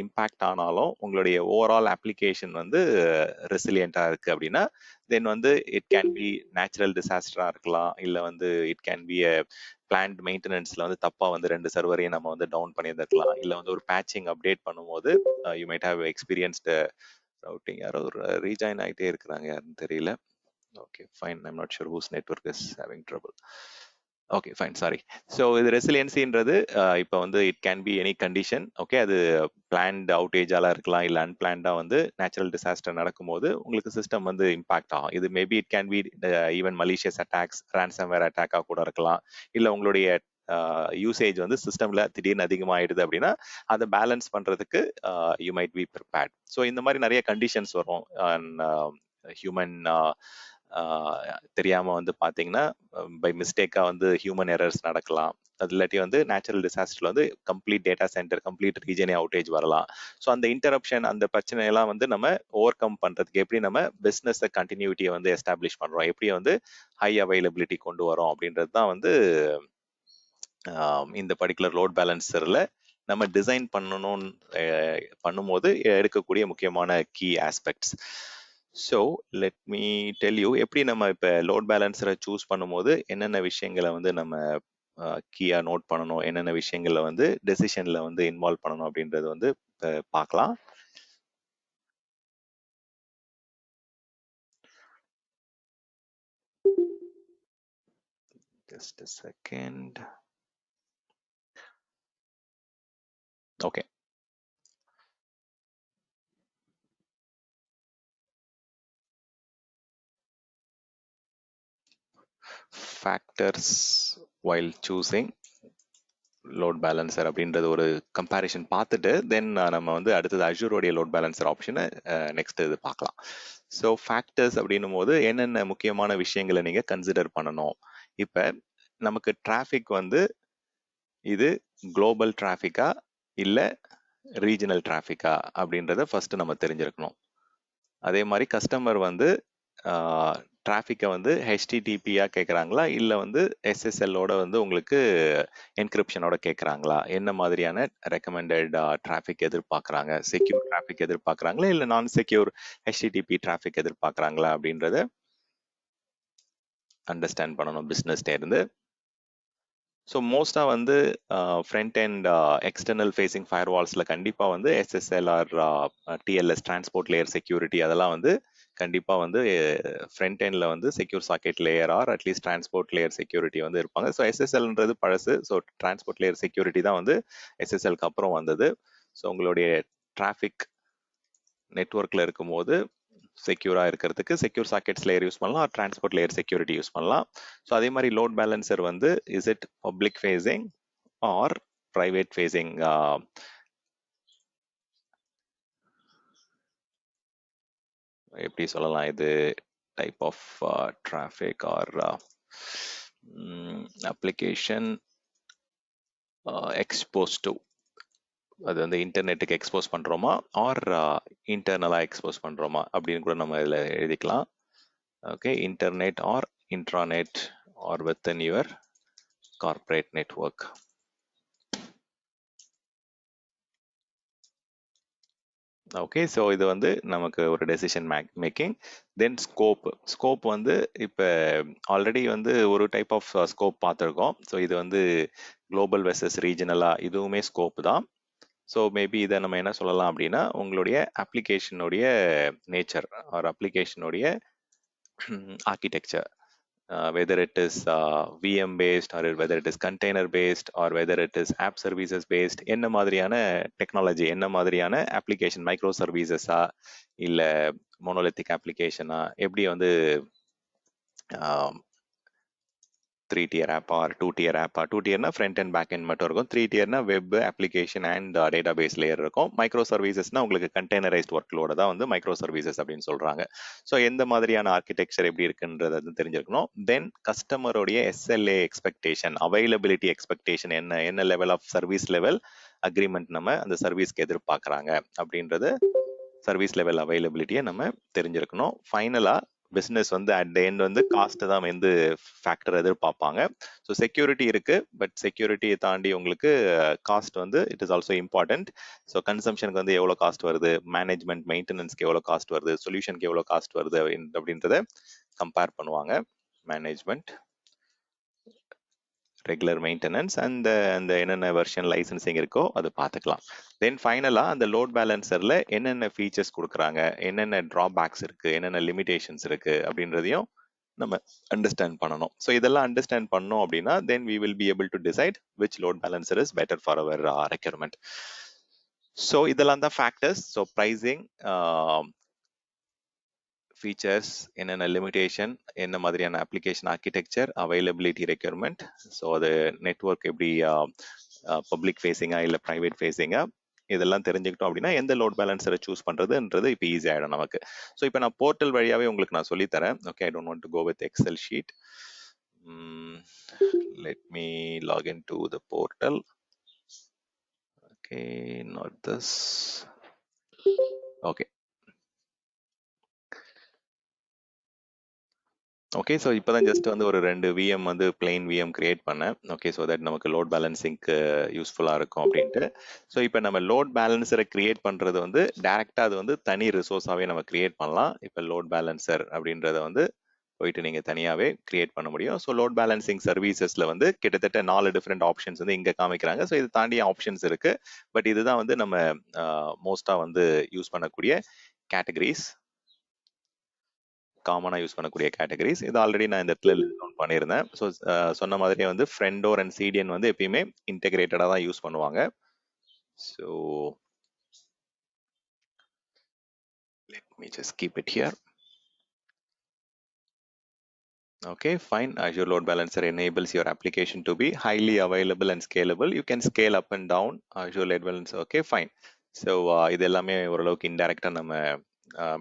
இம்பேக்ட் ஆனாலும் உங்களுடைய ஓவரால் அப்ளிகேஷன் வந்து ரெசிலியண்டாக இருக்கு அப்படின்னா தென் வந்து இட் கேன் பி நேச்சுரல் டிசாஸ்டராக இருக்கலாம், இல்லை வந்து it can be a planned மெயின்டெனன்ஸ்ல வந்து தப்பா வந்து 2 சர்வரையும் நம்ம வந்து டவுன் பண்ணியிருந்திருக்கலாம், இல்லை வந்து ஒரு பேட்சிங் அப்டேட் பண்ணும்போது you might have experienced routing. யாரோ ஒரு ரீஜாயின் ஆகிட்டே இருக்கிறாங்க, யாருன்னு தெரியல. Okay, fine. I'm not sure whose network is having trouble. Okay fine sorry. So இது ரெசிலியன்சின்றது இப்போ வந்து it can be any condition. Okay, அது பிளான்ட் அவுட்டேஜால இருக்கலாம், இல்லை அன்பிளான்டா வந்து நேச்சுரல் டிசாஸ்டர் நடக்கும்போது உங்களுக்கு சிஸ்டம் வந்து இம்பாக்ட் ஆகும். இது maybe it can be even malicious attacks, ransomware அட்டாக்காக கூட இருக்கலாம். இல்லை உங்களுடைய யூசேஜ் வந்து சிஸ்டம்ல திடீர்னு அதிகமாயிடுது அப்படின்னா அதை பேலன்ஸ் பண்றதுக்கு you might be prepared. So இந்த மாதிரி நிறைய கண்டிஷன்ஸ் வரும். ஹியூமன் தெரியாம வந்து பாத்தீங்கன்னா பை மிஸ்டேக்கா வந்து ஹியூமன் எரர்ஸ் நடக்கலாம். அது இல்லாட்டி வந்து நேச்சுரல் டிசாஸ்டர்ல வந்து கம்ப்ளீட் டேட்டா சென்டர், கம்ப்ளீட் ரீஜனே அவுட்டேஜ் வரலாம். ஸோ அந்த இன்டரப்ஷன், அந்த பிரச்சனையெல்லாம் வந்து நம்ம ஓவர் கம் பண்றதுக்கு எப்படி நம்ம பிசினஸ் கண்டினியூட்டியை வந்து எஸ்டாப்ளிஷ் பண்றோம், எப்படி வந்து ஹை அவைலபிலிட்டி கொண்டு வரோம் அப்படின்றது தான் வந்து இந்த பர்டிகுலர் லோட் பேலன்சர்ல நம்ம டிசைன் பண்ணும்போது எடுக்கக்கூடிய முக்கியமான key aspects. So let me tell you எப்படி நம்ம இப்போ லோட் பேலன்சரை சூஸ் பண்ணும்போது என்னென்ன விஷயங்களை வந்து நம்ம கீயா நோட் பண்ணணும், என்னென்ன விஷயங்களை வந்து டெசிஷன்ல வந்து இன்வால்வ் பண்ணணும் அப்படின்றது வந்து பார்க்கலாம். Just a second. Okay. Factors while choosing load balancer அப்படின்றது ஒரு கம்பேரிஷன் பார்த்துட்டு தென் நம்ம வந்து அடுத்தது அஜூரோடைய லோட் பேலன்சர் ஆப்ஷனை நெக்ஸ்ட் இது பார்க்கலாம். ஸோ ஃபேக்டர்ஸ் அப்படின்னும் போது என்னென்ன முக்கியமான விஷயங்களை நீங்கள் கன்சிடர் பண்ணணும். இப்போ நமக்கு டிராஃபிக் வந்து இது குளோபல் டிராஃபிக்கா இல்லை ரீஜனல் டிராஃபிக்கா அப்படின்றத ஃபர்ஸ்ட் நம்ம தெரிஞ்சிருக்கணும். அதே மாதிரி கஸ்டமர் வந்து டிராஃபிக்கை வந்து ஹெச்டிடிபியா கேட்குறாங்களா இல்லை வந்து எஸ்எஸ்எல்லோட வந்து உங்களுக்கு என்கிரிப்ஷனோட கேட்குறாங்களா, என்ன மாதிரியான ரெக்கமெண்டட் டிராஃபிக் எதிர்பார்க்குறாங்க, செக்யூர் டிராஃபிக் எதிர்பார்க்குறாங்களா இல்லை நான் செக்யூர் ஹெச்டிடிபி டிராஃபிக் எதிர்பார்க்குறாங்களா அப்படின்றத அண்டர்ஸ்டாண்ட் பண்ணணும் பிஸ்னஸ்டே இருந்து. ஸோ மோஸ்ட்டாக வந்து ஃப்ரண்ட் அண்ட் எக்ஸ்டர்னல் ஃபேஸிங் ஃபயர் வால்ஸில் கண்டிப்பாக வந்து SSL or TLS transport layer security அதெல்லாம் வந்து கண்டிப்பாக வந்து ஃப்ரண்ட் எண்டில் வந்து secure socket layer or at least transport layer security வந்து இருப்பாங்க. ஸோ எஸ்எஸ்எல்ன்றது பழசு. ஸோ டிரான்ஸ்போர்ட் லேயர் செக்யூரிட்டி தான் வந்து எஸ்எஸ்எல்க்கு அப்புறம் வந்தது. ஸோ உங்களுடைய டிராஃபிக் நெட்ஒர்க்கில் இருக்கும்போது செக்யூராக இருக்கிறதுக்கு செக்யூர் சாக்கெட்ஸ் லேயர் யூஸ் பண்ணலாம், டிரான்ஸ்போர்ட் லேயர் செக்யூரிட்டி யூஸ் பண்ணலாம். ஸோ அதே மாதிரி லோட் பேலன்சர் வந்து is it public facing or private facing, எப்படி சொல்லலாம், இது type of traffic or application expose to, அது வந்து இன்டர்நெட்டுக்கு எக்ஸ்போஸ் பண்ணுறோமா ஆர் இன்டர்னலாக எக்ஸ்போஸ் பண்ணுறோமா அப்படின்னு கூட நம்ம இதில் எழுதிக்கலாம். Okay, internet or intranet or within your corporate network. Okay, so இது வந்து நமக்கு ஒரு டெசிஷன் மேக்கிங். தென் ஸ்கோப் வந்து இப்போ ஆல்ரெடி வந்து ஒரு டைப் ஆஃப் ஸ்கோப் பார்த்துருக்கோம். ஸோ இது வந்து குளோபல் வெர்சஸ் ரீஜனலாக இதுவுமே ஸ்கோப் தான். ஸோ மேபி இதை நம்ம என்ன சொல்லலாம் அப்படின்னா உங்களுடைய அப்ளிகேஷனுடைய நேச்சர் ஆர் அப்ளிகேஷனுடைய architecture, whether it is VM based or whether it is container based or whether it is app services based, என்ன மாதிரியான டெக்னாலஜி, என்ன மாதிரியான அப்ளிகேஷன், மைக்ரோ சர்வீசஸா இல்லை மோனோலித்திக் அப்ளிகேஷனா, எப்படி வந்து 3 tier ஆப் ஆர் 2 tier ஆப்பா, 2 tierனா ஃப்ரண்ட் அண்ட் பேக் எண்ட் மட்டும் இருக்கும், 3 tierனா web application and database layer இருக்கும், மைக்ரோ சர்வீசஸ்னா உங்களுக்கு கண்டெய்னரைஸ்ட் ஒர்க்லோட தான் வந்து மைக்ரோ சர்வீசஸ் அப்படின்னு சொல்றாங்க. ஸோ எந்த மாதிரியான ஆர்கிடெக்சர் எப்படி இருக்குன்றது தெரிஞ்சிருக்கணும். தென் கஸ்டமருடைய SLA எக்ஸ்பெக்டேஷன், அவைலபிலிட்டி எக்ஸ்பெக்டேஷன் என்ன level of service level agreement நம்ம அந்த சர்வீஸ்க்கு எதிர்பார்க்குறாங்க அப்படின்றது, சர்வீஸ் லெவல் அவைலபிலிட்டியை நம்ம தெரிஞ்சிருக்கணும். ஃபைனலா பிஸ்னஸ் வந்து அட் த எண்ட் வந்து காஸ்ட் தான் வந்து ஃபேக்டர் எதிர்பார்ப்பாங்க. ஸோ செக்யூரிட்டி இருக்கு, பட் செக்யூரிட்டியை தாண்டி உங்களுக்கு காஸ்ட் வந்து it is also important. So கன்சம்ஷனுக்கு வந்து எவ்வளோ காஸ்ட் வருது, மேனேஜ்மெண்ட் மெயின்டெனன்ஸ்க்கு எவ்வளோ காஸ்ட் வருது, சொல்யூஷனுக்கு எவ்வளோ காஸ்ட் வருது அப்படின்றத கம்பேர் பண்ணுவாங்க. மேனேஜ்மெண்ட், ரெகுலர் மெயின்டெனன்ஸ் அண்ட் அந்த என்னென்ன வெர்ஷன் லைசன்சிங் இருக்கோ அது பார்த்துக்கலாம். தென் ஃபைனலாக அந்த லோட் பேலன்சரில் என்னென்ன ஃபீச்சர்ஸ் கொடுக்குறாங்க, என்னென்ன ட்ராபேக்ஸ் இருக்குது, என்னென்ன லிமிடேஷன்ஸ் இருக்குது அப்படின்றதையும் நம்ம அண்டர்ஸ்டாண்ட் பண்ணணும். ஸோ இதெல்லாம் அண்டர்ஸ்டாண்ட் பண்ணோம் அப்படின்னா then we will be able to decide which load balancer is better for our requirement. So இதெல்லாம் தான் ஃபேக்டர்ஸ். ஸோ ப்ரைஸிங், ஃபீச்சர்ஸ், என்னென்ன லிமிடேஷன், என்ன மாதிரியான application architecture, availability requirement, so அது நெட்ஒர்க் எப்படி பப்ளிக் ஃபேஸிங்கா இல்லை ப்ரைவேட் ஃபேஸிங்கா, இதெல்லாம் தெரிஞ்சுக்கிட்டோம் அப்படின்னா எந்த லோட் பேலன்சரை சூஸ் பண்றதுன்றது இப்போ ஈஸி ஆகிடும் நமக்கு. ஸோ இப்போ நான் போர்ட்டல் வழியாவே உங்களுக்கு நான் சொல்லித்தரேன். Okay, I don't want to go with Excel sheet. Let me login to the portal. Okay, not this. Okay okay, so இப்போ தான் ஜஸ்ட் வந்து ஒரு 2 VM வந்து பிளெயின் VM கிரியேட் பண்ணேன். ஓகே, ஸோ தட் நமக்கு லோட் பேலன்சிங்க்கு யூஸ்ஃபுல்லாக இருக்கும் அப்படின்ட்டு. ஸோ இப்போ நம்ம லோட் பேலன்சரை கிரியேட் பண்ணுறது வந்து டேரெக்டாக அது வந்து தனி ரிசோர்ஸாகவே நம்ம கிரியேட் பண்ணலாம். இப்போ லோட் பேலன்சர் அப்படின்றத வந்து போயிட்டு நீங்கள் தனியாகவே கிரியேட் பண்ண முடியும். ஸோ லோட் பேலன்சிங் சர்வீசஸில் வந்து கிட்டத்தட்ட 4 டிஃப்ரெண்ட் ஆப்ஷன்ஸ் வந்து இங்கே காமிக்கிறாங்க. ஸோ இது தாண்டி ஆப்ஷன்ஸ் இருக்கு. பட் இதுதான் வந்து நம்ம மோஸ்ட்டாக வந்து யூஸ் பண்ணக்கூடிய கேட்டகரிஸ், காமனாக யூஸ் பண்ணக்கூடிய கேட்டகரிஸ். இது ஆல்ரெடி நான் இந்த இடத்துல லிஸ்ட் டவுன் பண்ணியிருந்தேன். ஸோ சொன்ன மாதிரியே வந்து ஃப்ரெண்டோர் அண்ட் சிடிஎன் வந்து எப்பயுமே இன்டெகிரேட்டடாக தான் யூஸ் பண்ணுவாங்க. So let me just keep it here. Okay, fine. Azure Load Balancer enables your application to be highly available and scalable. You can scale up and down Azure Load Balancer. Okay, fine. So இது எல்லாமே ஓரளவுக்கு இன்டைரக்டா நம்ம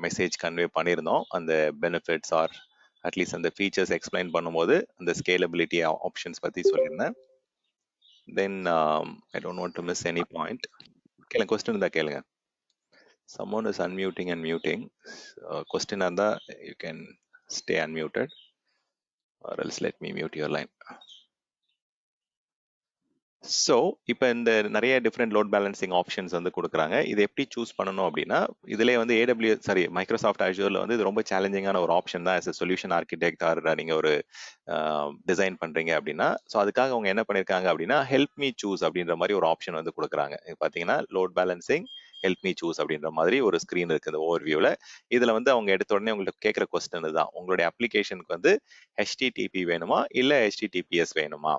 message convey பண்ணியிருந்தோம். அந்த benefits or at least அந்த features explain பண்ணும்போது அந்த ஸ்கேலபிலிட்டி ஆப்ஷன்ஸ் பற்றி சொல்லியிருந்தேன். Then I don't want to miss any point. கேளுங்க, கொஸ்டின் இருந்தால் கேளுங்க. Someone is unmuting and muting. Question இருந்தால் you can stay unmuted. Or else let me mute your line. So இப்போ இந்த நிறைய டிஃப்ரெண்ட் லோட் பேலன்சிங் ஆப்ஷன்ஸ் வந்து கொடுக்குறாங்க. இது எப்படி சூஸ் பண்ணணும் அப்படின்னா, இதுலேயே வந்து மைக்ரோசாஃப்ட் அஜூரில் வந்து இது ரொம்ப சேலஞ்சிங்கான ஒரு ஆப்ஷன் தான். As a solution architect or நீங்கள் ஒரு டிசைன் பண்ணுறீங்க அப்படின்னா, ஸோ அதுக்காக அவங்க என்ன பண்ணியிருக்காங்க அப்படின்னா ஹெல்ப் மீ சூஸ் அப்படின்ற மாதிரி ஒரு ஆப்ஷன் வந்து கொடுக்குறாங்க. பார்த்தீங்கன்னா load balancing help me choose அப்படின்ற மாதிரி ஒரு ஸ்க்ரீன் இருக்குது இந்த ஓவர்வியூவில். இதில் வந்து அவங்க எடுத்த உடனே உங்களுக்கு கேட்குற கொஸ்டின் தான், உங்களுடைய அப்ளிகேஷனுக்கு வந்து HTTP வேணுமா இல்லை HTTPS வேணுமா?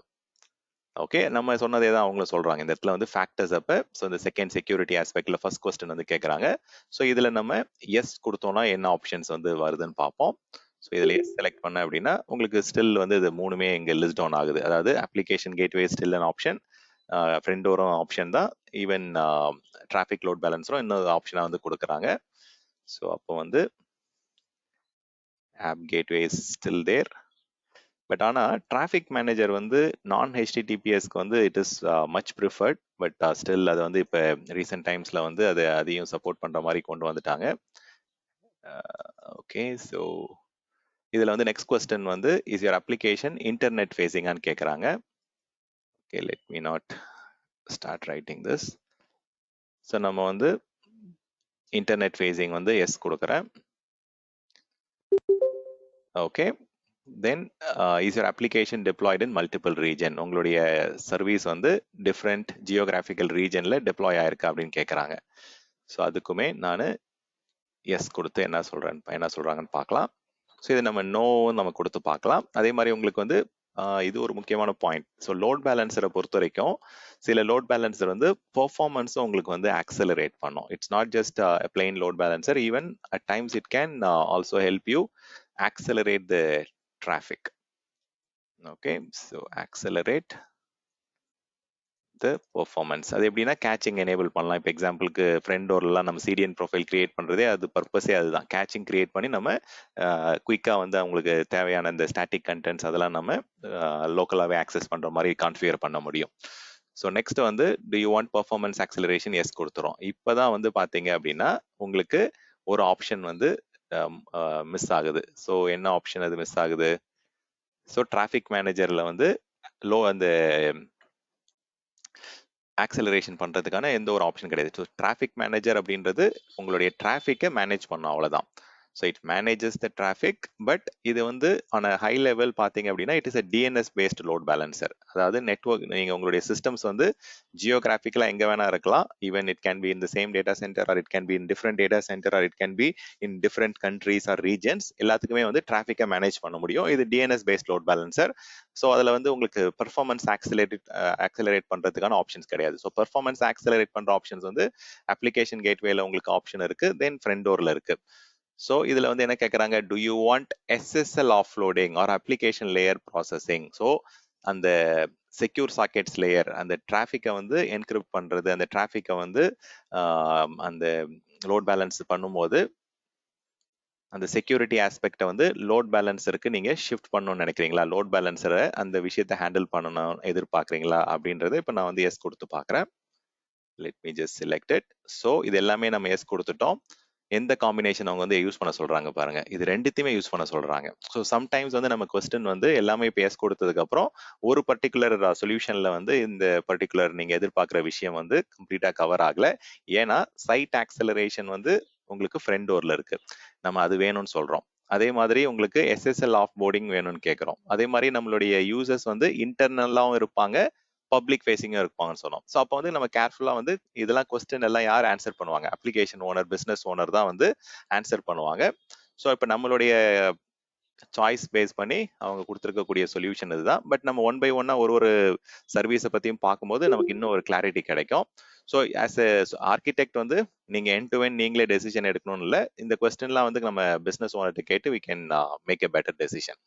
ஓகே, நம்ம சொன்னதே தான் அவங்களும் சொல்றாங்க. இந்த இடத்துல வந்து ஃபேக்டர்ஸ் அப்ப ஸோ இந்த செகண்ட் செக்யூரிட்டி ஆஸ்பெக்ட்ல ஃபர்ஸ்ட் கொஸ்டின் வந்து கேட்கறாங்க. ஸோ இதுல நம்ம எஸ் கொடுத்தோம்னா என்ன ஆப்ஷன்ஸ் வந்து வருதுன்னு பார்ப்போம். ஸோ இதுல எஸ் செலக்ட் பண்ண அப்படின்னா உங்களுக்கு ஸ்டில் வந்து இது மூணுமே இங்க லிஸ்ட் டவுன் ஆகுது. அதாவது application gateway still an option, ஃப்ரெண்டோரும் ஆப்ஷன் தான், ஈவன் டிராஃபிக் லோட் பேலன்ஸரும் இன்னொரு ஆப்ஷனா வந்து கொடுக்குறாங்க. ஸோ அப்போ வந்து app gateway is still there. But ஆனால் டிராஃபிக் மேனேஜர் வந்து நான் HTTPSக்கு வந்து it is much preferred. But still அதை வந்து இப்போ ரீசெண்ட் டைம்ஸில் வந்து அதையும் சப்போர்ட் பண்ணுற மாதிரி கொண்டு வந்துட்டாங்க. ஓகே, ஸோ இதில் வந்து நெக்ஸ்ட் கொஸ்டின் வந்து இஸ் யுவர் அப்ளிகேஷன் இன்டர்நெட் ஃபேஸிங்கான்னு கேட்குறாங்க. Okay, let me not start writing this. So நம்ம வந்து இன்டர்நெட் ஃபேஸிங் வந்து எஸ் கொடுக்குறேன். Okay, then is your application diploid in multiple region, உங்களுடைய சர்வீஸ் வந்து டிஃப்ரெண்ட் ஜியோகிராஃபிக்கல் ரீஜனில் டிப்ளாய் ஆயிருக்கு அப்படின்னு கேட்குறாங்க. ஸோ அதுக்குமே நான் எஸ் கொடுத்து என்ன சொல்கிறாங்கன்னு பார்க்கலாம். ஸோ இதை நம்ம நோ நம்ம கொடுத்து பார்க்கலாம். அதே மாதிரி உங்களுக்கு வந்து இது ஒரு முக்கியமான பாயிண்ட். ஸோ லோட் பேலன்ஸரை பொறுத்த வரைக்கும் சில லோட் பேலன்சர் வந்து பெர்ஃபார்மன்ஸும் உங்களுக்கு வந்து ஆக்சலரேட் பண்ணும். It's not just plain load balancer, even at times it can also help you accelerate the traffic. Okay, so accelerate the performance. அது எப்படின்னா கேச்சிங் எனேபிள் பண்ணலாம். இப்போ எக்ஸாம்பிளுக்கு ஃப்ரெண்டோர்லாம் நம்ம CDN ப்ரொஃபைல் கிரியேட் பண்ணுறதே அது பர்பஸே அதுதான், கேச்சிங் கிரியேட் பண்ணி நம்ம குயிக்காக வந்து அவங்களுக்கு தேவையான இந்த ஸ்டாட்டிக் கண்டென்ட்ஸ் அதெல்லாம் நம்ம லோக்கலாகவே ஆக்சஸ் பண்ணுற மாதிரி கான்ஃபிகர் பண்ண முடியும். ஸோ நெக்ஸ்ட் வந்து do you want performance acceleration எஸ் கொடுத்துரும். இப்போ தான் வந்து பார்த்தீங்க அப்படின்னா உங்களுக்கு ஒரு ஆப்ஷன் வந்து மிஸ் ஆகுது. ஸோ என்ன ஆப்ஷன் அது மிஸ் ஆகுது? ஸோ டிராஃபிக் மேனேஜர்ல வந்து அந்த ஆக்சலரேஷன் பண்றதுக்கான எந்த ஒரு ஆப்ஷன் கிடையாது. ஸோ டிராஃபிக் மேனேஜர் அப்படின்றது உங்களுடைய டிராஃபிக்கை மேனேஜ் பண்ணும், அவ்வளவுதான். So it manages the traffic. But இது வந்து ஆன் அ ஹை லெவல் பார்த்தீங்க அப்படின்னா it is a DNS based load balancer. அதாவது நெட்வொர்க் நீங்கள் உங்களுடைய சிஸ்டம்ஸ் வந்து ஜியோகிராஃபிக்கலாக எங்கே வேணா இருக்கலாம். Even it can be in the same data center or it can be in different data center or it can be in different countries or regions. எல்லாத்துக்குமே வந்து டிராஃபிக்கை மேனேஜ் பண்ண முடியும். இது DNS based load balancer. So அதில் வந்து உங்களுக்கு பெர்ஃபார்மன்ஸ் ஆக்சிலரேட் பண்ணுறதுக்கான ஆப்ஷன்ஸ் கிடையாது. ஸோ பெர்ஃபார்மன்ஸ் ஆக்சிலரேட் பண்ணுற ஆப்ஷன்ஸ் வந்து அப்ளிகேஷன் கேட்வேல உங்களுக்கு ஆப்ஷன் இருக்கு, தென் ஃப்ரண்ட் டோர்ல இருக்கு. ஸோ இதுல வந்து என்ன கேட்குறாங்க, do you want SSL offloading or application layer processing. So அந்த செக்யூர் சாக்கெட்ஸ் லேயர் அந்த டிராஃபிக்கை வந்து என்கிரிப்ட் பண்றது, அந்த டிராஃபிக்கை வந்து அந்த லோட் பேலன்ஸ் பண்ணும்போது அந்த செக்யூரிட்டி ஆஸ்பெக்டை வந்து லோட் பேலன்சருக்கு நீங்க ஷிஃப்ட் பண்ணணும்னு நினைக்கிறீங்களா, லோட் பேலன்சரை அந்த விஷயத்தை ஹேண்டில் பண்ணணும் எதிர்பார்க்குறீங்களா அப்படின்றது இப்போ நான் வந்து எஸ் கொடுத்து பார்க்குறேன். Let me just select it. So இது எல்லாமே நம்ம எஸ் கொடுத்துட்டோம். எந்த காம்பினேஷன் அவங்க வந்து யூஸ் பண்ண சொல்றாங்க பாருங்க, இது ரெண்டுத்தையுமே யூஸ் பண்ண சொல்றாங்க. ஸோ சம்டைம்ஸ் வந்து நம்ம கொஸ்டின் வந்து எல்லாமே இப்போ எஸ் கொடுத்ததுக்கு அப்புறம் ஒரு பர்டிகுலர் சொல்யூஷன்ல வந்து இந்த பர்டிகுலர் நீங்க எதிர்பார்க்குற விஷயம் வந்து கம்ப்ளீட்டா கவர் ஆகல. ஏன்னா சைட் ஆக்சலரேஷன் வந்து உங்களுக்கு ஃப்ரண்ட் டோர்ல இருக்கு, நம்ம அது வேணும்னு சொல்றோம். அதே மாதிரி உங்களுக்கு எஸ்எஸ்எல் ஆஃப் போர்டிங் வேணும்னு கேட்குறோம். அதே மாதிரி நம்மளுடைய யூசர்ஸ் வந்து இன்டர்னலாகவும் இருப்பாங்க, பப்ளிக் ஃபேஸிங்காக இருப்பாங்கன்னு சொன்னோம். ஸோ அப்போ வந்து நம்ம கேர்ஃபுல்லாக வந்து இதெல்லாம் கொஸ்டின் எல்லாம் யார் ஆன்சர் பண்ணுவாங்க, அப்ளிகேஷன் ஓனர் பிஸ்னஸ் ஓனர் தான் வந்து ஆன்சர் பண்ணுவாங்க. ஸோ இப்போ நம்மளுடைய சாய்ஸ் பேஸ் பண்ணி அவங்க கொடுத்துருக்கக்கூடிய சொல்யூஷன் இதுதான். பட் நம்ம ஒன் பை ஒன்னா ஒரு சர்வீஸை பற்றியும் பார்க்கும்போது நமக்கு இன்னும் ஒரு கிளாரிட்டி கிடைக்கும். ஸோ ஆஸ் எ ஆர்கிடெக்ட் வந்து நீங்கள் எண்ட் டு எண்ட் நீங்களே டெசிஷன் எடுக்கணும்னு இல்லை, இந்த கொஸ்டின்லாம் வந்து நம்ம பிஸ்னஸ் ஓனர்கிட்ட கேட்டு we can make a better decision.